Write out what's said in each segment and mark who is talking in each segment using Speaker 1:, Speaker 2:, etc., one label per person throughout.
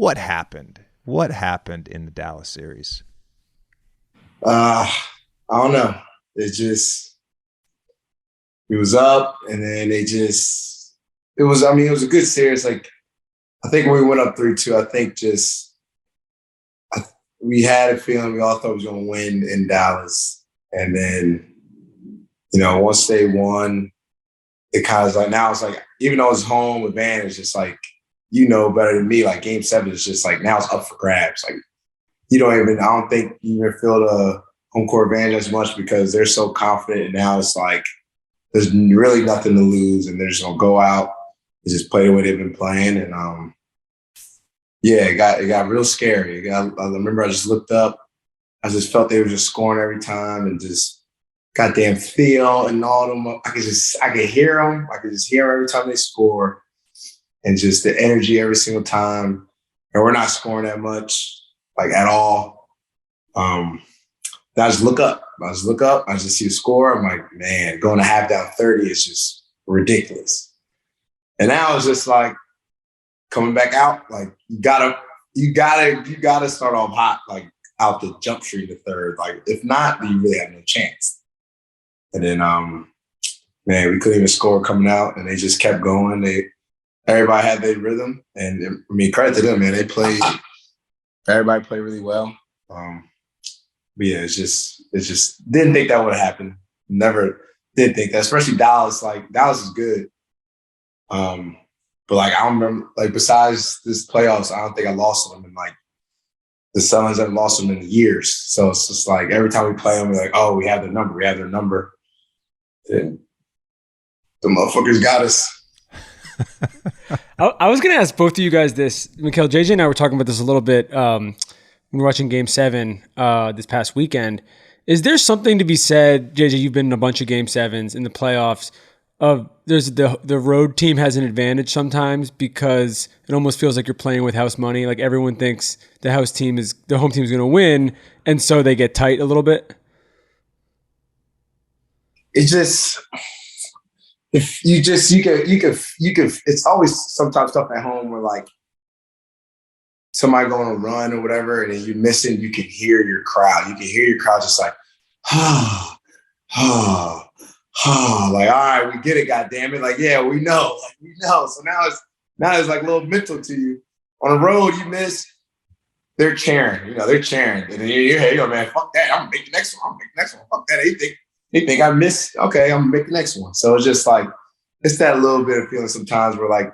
Speaker 1: What happened? What happened in the Dallas series?
Speaker 2: I don't know. It was up, and then it was a good series. Like, I think when we went up 3-2, I think we had a feeling we all thought we was going to win in Dallas. And then, once they won, it kind of like, now it's like, even though it's home advantage, it's like, better than me. Like, game 7 is just like, now it's up for grabs. Like, I don't think you even feel the home court advantage as much because they're so confident. And now it's like, there's really nothing to lose, and they're just going to go out and just play the way they've been playing. And, it got real scary. I remember I just looked up. I just felt they were just scoring every time, and just goddamn Theo and all of them. I could hear them. I could just hear them every time they score, and just the energy every single time. And we're not scoring that much, like, at all. I just look up. I just see the score. I'm like, man, going to half down 30 is just ridiculous. And now it's just like coming back out. Like, you gotta start off hot, like out the jump street the third. Like, if not, then you really have no chance. And then, man, we couldn't even score coming out, and they just kept going. Everybody had their rhythm, and credit to them, man. Everybody played really well. But yeah, it's just didn't think that would happen. Never did think that, especially Dallas. Like, Dallas is good. But like, I don't remember, like, besides this playoffs, I don't think I lost to them, and like the Suns haven't lost them in years. So it's just like every time we play them, we're like, oh, we have their number. And the motherfuckers got us.
Speaker 3: I was going to ask both of you guys this. Mikal, JJ and I were talking about this a little bit when we were watching Game 7 this past weekend. Is there something to be said, JJ, you've been in a bunch of Game 7s in the playoffs, of there's the road team has an advantage sometimes because it almost feels like you're playing with house money. Like, everyone thinks the home team is going to win, and so they get tight a little bit?
Speaker 2: It's just, if you could, it's always sometimes stuff at home where, like, somebody going to run or whatever, and then you miss it, you can hear your crowd. You can hear your crowd just like, like, all right, we get it, goddammit. Like, yeah, we know. So now it's like a little mental to you. On the road, you miss, they're cheering. They're cheering. And then you're here, man, fuck that. I'm gonna make the next one. Fuck that. They think I missed. Okay, I'm gonna make the next one. So it's just like, it's that little bit of feeling sometimes where, like,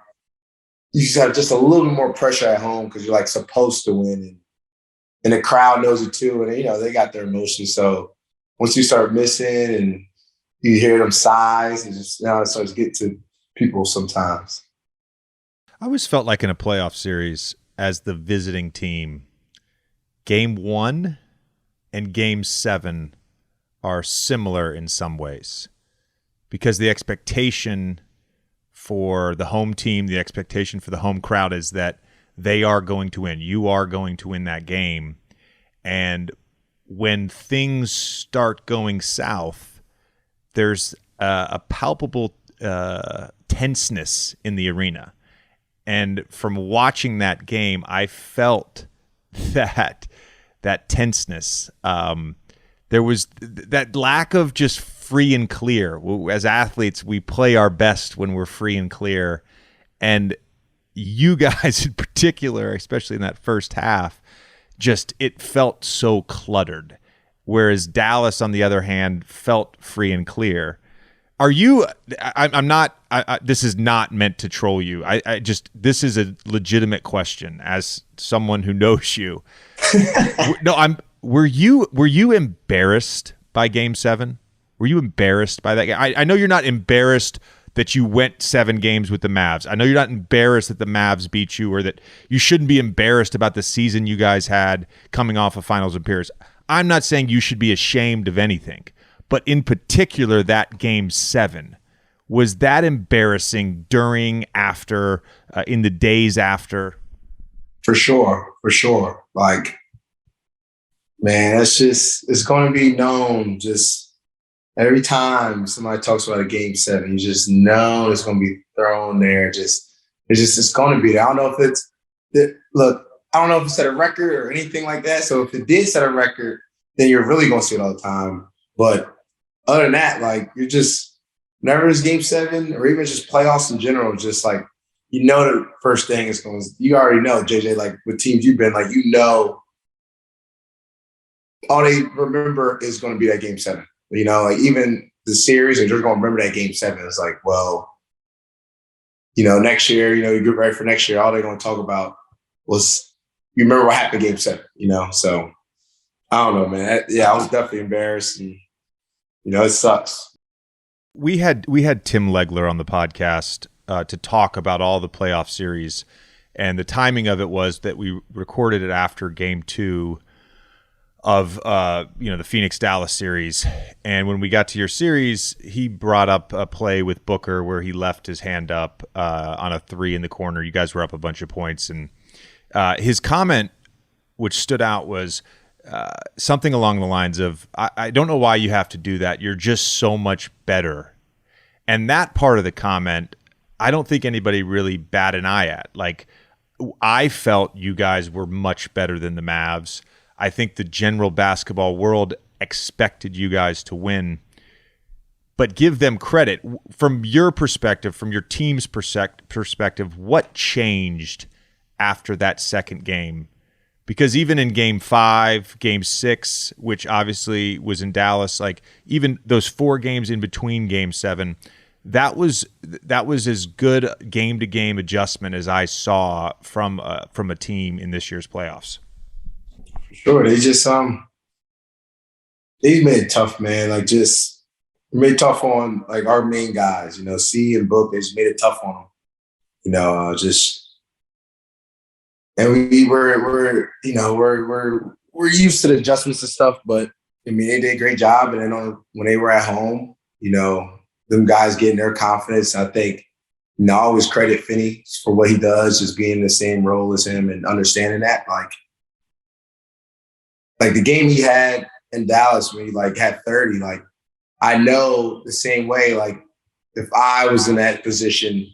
Speaker 2: you just have just a little bit more pressure at home because you're, like, supposed to win, and the crowd knows it too, and they got their emotions. So once you start missing and you hear them sighs, and just now it starts to get to people sometimes.
Speaker 1: I always felt like in a playoff series, as the visiting team, Game 1 and Game 7 are similar in some ways because the expectation for the home team, the expectation for the home crowd is that they are going to win. You are going to win that game. And when things start going south, there's a palpable tenseness in the arena. And from watching that game, I felt that tenseness. There was that lack of just free and clear. As athletes, we play our best when we're free and clear. And you guys in particular, especially in that first half, it felt so cluttered. Whereas Dallas, on the other hand, felt free and clear. Are you? I'm not. This is not meant to troll you. This is a legitimate question as someone who knows you. No, Were you embarrassed by Game 7? Were you embarrassed by that game? I know you're not embarrassed that you went 7 games with the Mavs. I know you're not embarrassed that the Mavs beat you, or that you shouldn't be embarrassed about the season you guys had coming off of finals appearance. I'm not saying you should be ashamed of anything, but in particular, that Game 7, was that embarrassing during, after, in the days after?
Speaker 2: For sure. Like, man, it's going to be known. Just every time somebody talks about a Game 7, you just know it's going to be thrown there. It's going to be there. I don't know if look, I don't know if it set a record or anything like that. So if it did set a record, then you're really going to see it all the time. But other than that, like you're just whenever it's game 7 or even just playoffs in general, just like the first thing is going. You already know, JJ, like with teams you've been, like all they remember is going to be that game 7. Like even the series, they're just going to remember that game 7. It's like, well, next year, you get ready for next year. All they're going to talk about was you remember what happened in game 7. So I don't know, man. I was definitely embarrassed, and it sucks.
Speaker 1: We had Tim Legler on the podcast to talk about all the playoff series, and the timing of it was that we recorded it after game 2 of the Phoenix-Dallas series. And when we got to your series, he brought up a play with Booker where he left his hand up on a 3 in the corner. You guys were up a bunch of points, and his comment, which stood out, was something along the lines of, I don't know why you have to do that. You're just so much better. And that part of the comment, I don't think anybody really bat an eye at. Like, I felt you guys were much better than the Mavs. I think the general basketball world expected you guys to win. But give them credit. From your perspective, from your team's perspective, what changed after that second game? Because even in game 5, game 6, which obviously was in Dallas, like even those 4 games in between game 7, that was as good game-to-game adjustment as I saw from a team in this year's playoffs.
Speaker 2: Sure, they just they made it tough, man. Like just made it tough on like our main guys. C and Book. They just made it tough on them. And we're used to the adjustments and stuff, but I mean they did a great job. And then when they were at home, them guys getting their confidence. I think I always credit Finney for what he does, just being in the same role as him and understanding that. Like the game he had in Dallas when he had 30, like I know the same way. Like if I was in that position.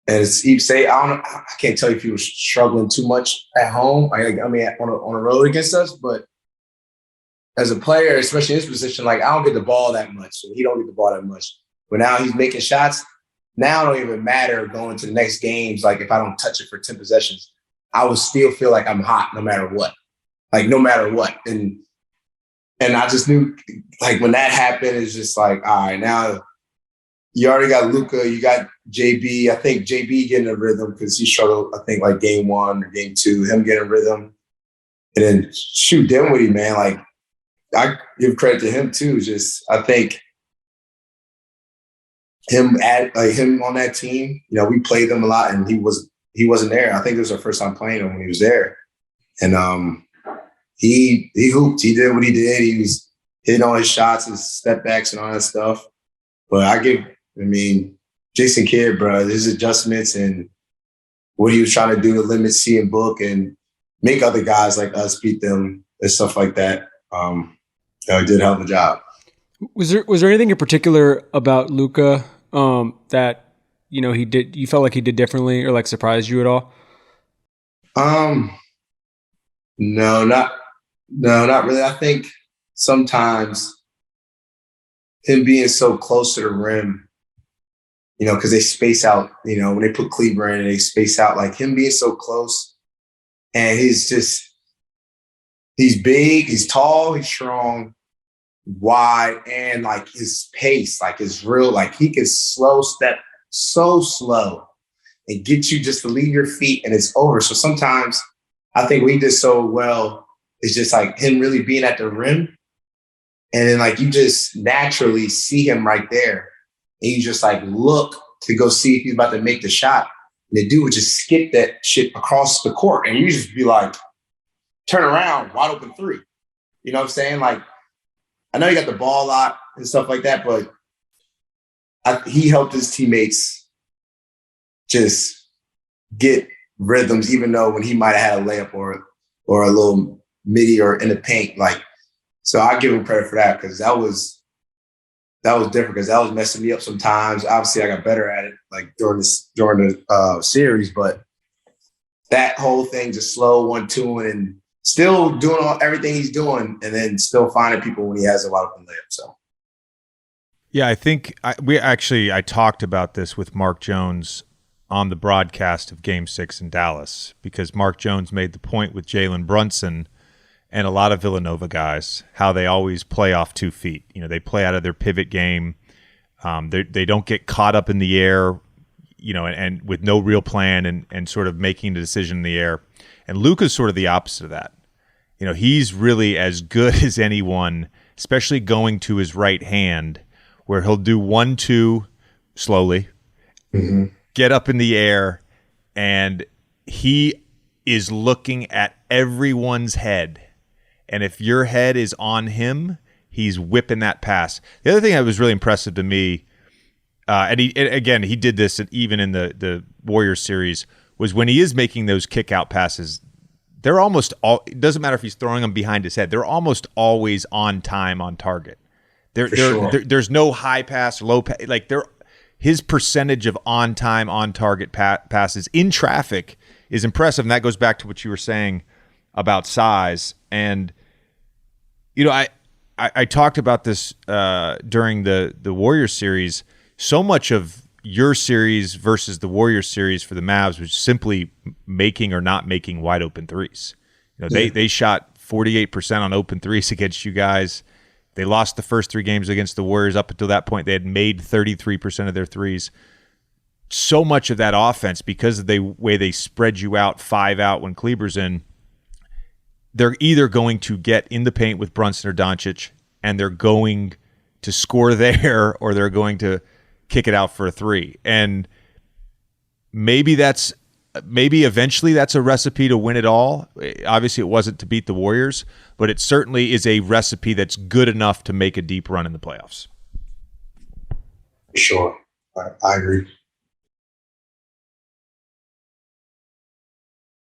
Speaker 2: And he'd say, I can't tell you if he was struggling too much at home. I mean, on a road against us, but as a player, especially in his position, like I don't get the ball that much, and he don't get the ball that much. But now he's making shots. Now it don't even matter going to the next games. Like if I don't touch it for 10 possessions, I will still feel like I'm hot no matter what. Like no matter what. And I just knew like when that happened, it's just like, all right, now you already got Luka, you got JB. I think JB getting a rhythm because he struggled, I think, like game 1 or game 2, him getting a rhythm. And then shoot Dinwiddie, man. Like I give credit to him too. Just I think him on that team, we played them a lot and he wasn't there. I think it was our first time playing him when he was there. And he hooped. He did what he did. He was hitting all his shots, his step backs and all that stuff. But Jason Kidd, bro, his adjustments and what he was trying to do to limit C and Book and make other guys like us beat them and stuff like that. He did a hell of a job.
Speaker 3: Was there anything in particular about Luka that he did? You felt like he did differently or like surprised you at all?
Speaker 2: No, not really. I think sometimes him being so close to the rim, because they space out, when they put Kleber in, they space out, like him being so close. And he's big, he's tall, he's strong, wide, and like his pace, like is real, like he can slow step so slow and get you just to leave your feet and it's over. So sometimes I think we did so well, it's just like him really being at the rim. And then like you just naturally see him right there. And you just like look to go see if he's about to make the shot. And the dude would just skip that shit across the court. And you just be like, turn around, wide open 3. You know what I'm saying? Like, I know he got the ball a lot and stuff like that, but he helped his teammates just get rhythms, even though when he might have had a layup or a little midi or in the paint. Like, so I give him credit for that because that was different because that was messing me up sometimes. Obviously, I got better at it like during the series, but that whole thing just slow 1-2 and still doing everything he's doing, and then still finding people when he has a lot of layups. So.
Speaker 1: Yeah, I think I talked about this with Mark Jones on the broadcast of Game 6 in Dallas, because Mark Jones made the point with Jalen Brunson and a lot of Villanova guys, how they always play off 2 feet. You know, they play out of their pivot game. They don't get caught up in the air, you know, and with no real plan and sort of making the decision in the air. And Luka's sort of the opposite of that. You know, he's really as good as anyone, especially going to his right hand, where he'll do 1-2 slowly, get up in the air, and he is looking at everyone's head. And if your head is on him, he's whipping that pass. The other thing that was really impressive to me, and he did this even in the Warriors series, was when he is making those kick out passes, they're almost all, it doesn't matter if he's throwing them behind his head, they're almost always on time, on target. There's no high pass, low pass. Like his percentage of on time, on target passes in traffic is impressive. And that goes back to what you were saying about size. And, you know, I talked about this during the Warriors series. So much of your series versus the Warriors series for the Mavs was simply making or not making wide open threes. You know, they shot 48% on open threes against you guys. They lost the first 3 games against the Warriors. Up until that point, they had made 33% of their threes. So much of that offense, because of the way they spread you out, 5 out when Kleber's in, they're either going to get in the paint with Brunson or Doncic, and they're going to score there, or they're going to kick it out for a 3. And maybe eventually that's a recipe to win it all. Obviously, it wasn't to beat the Warriors, but it certainly is a recipe that's good enough to make a deep run in the playoffs.
Speaker 2: Sure. I agree.